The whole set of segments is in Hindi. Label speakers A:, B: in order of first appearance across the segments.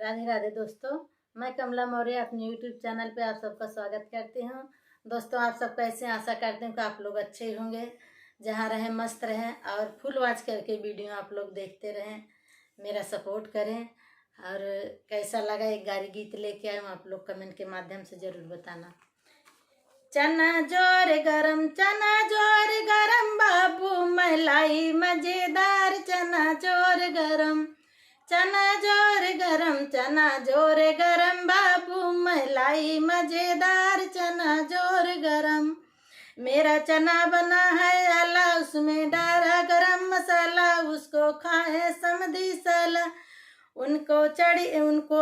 A: राधे राधे दोस्तों, मैं कमला मौर्य अपने यूट्यूब चैनल पे आप सबका स्वागत करती हूँ। दोस्तों, आप सब कैसे? आशा करते हैं कि आप लोग अच्छे ही होंगे, जहाँ रहें मस्त रहें और फुल वॉच करके वीडियो आप लोग देखते रहें, मेरा सपोर्ट करें। और कैसा लगा एक गारी गीत लेके आए हूँ, आप लोग कमेंट के माध्यम से ज़रूर बताना। चना जोर गरम बाबू मलाई मजेदार, चना जोर गरम, चना जोर गरम बाबू मलाई मजेदार, चना जोर गरम। मेरा चना बना है आला, उसमें डाला गरम मसाला, उसको खाए समधी साला। उनको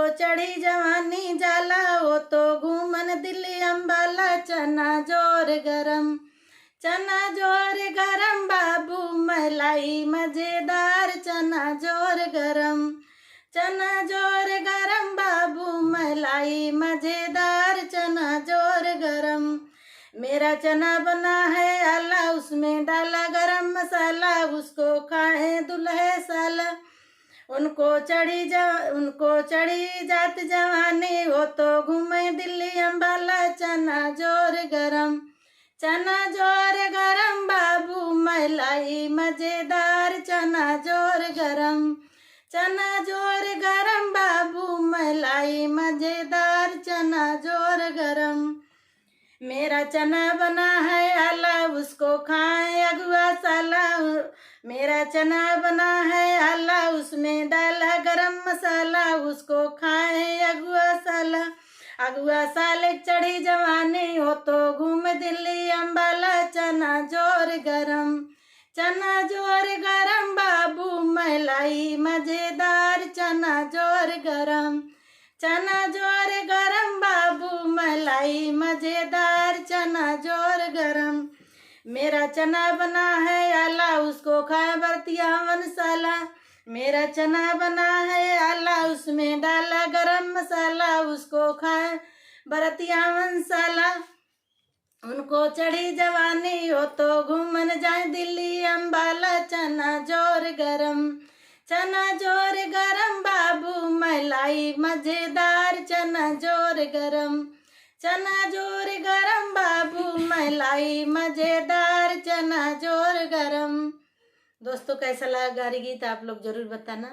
A: चढ़ी जवानी जाला, वो तो घूमन दिल्ली अम्बाला, चना जोर गरम, चना जोर गरम बाबू मलाई मजेदार, चना जोर गरम, चना जोर गरम बाबू मलाई मजेदार, चना जोर गरम। मेरा चना बना है आला, उसमें डाला गरम मसाला, उसको खाए दुल्हे साला। उनको चढ़ी जात जवानी, वो तो घूमे दिल्ली अम्बाला, चना जोर गरम, चना जोर गरम बाबू मलाई मजेदार, चना जोर गरम, चना जोर गरम बाबू मलाई मजेदार, चना जोर गरम। मेरा चना बना है आला, उसको खाए अगुआ साला। मेरा चना बना है आला, उसमें डाला गरम मसाला, उसको खाए अगुआ साला। अगुआ साले चढ़ी जवानी, हो तो घूम दिल्ली अम्बाला, चना जोर गरम, चना जोर गरम बाबू मलाई मजेदार, चना जोर गरम, चना जोर गरम बाबू मलाई मजेदार, चना जोर गरम। मेरा चना बना है आला, उसको खाए बरतिया साला। मेरा चना बना है आला, उसमें डाला गरम मसाला, उसको खाए बरतिया साला। उनको चढ़ी जवानी, हो तो घूमन जाए दिल्ली अम्बाला, चना जोर गरम, चना जोर गरम बाबू मलाई मजेदार, चना जोर गरम, चना जोर गरम बाबू मलाई मजेदार, चना जोर गरम। दोस्तों, कैसा लगा गारी गीत आप लोग जरूर बताना।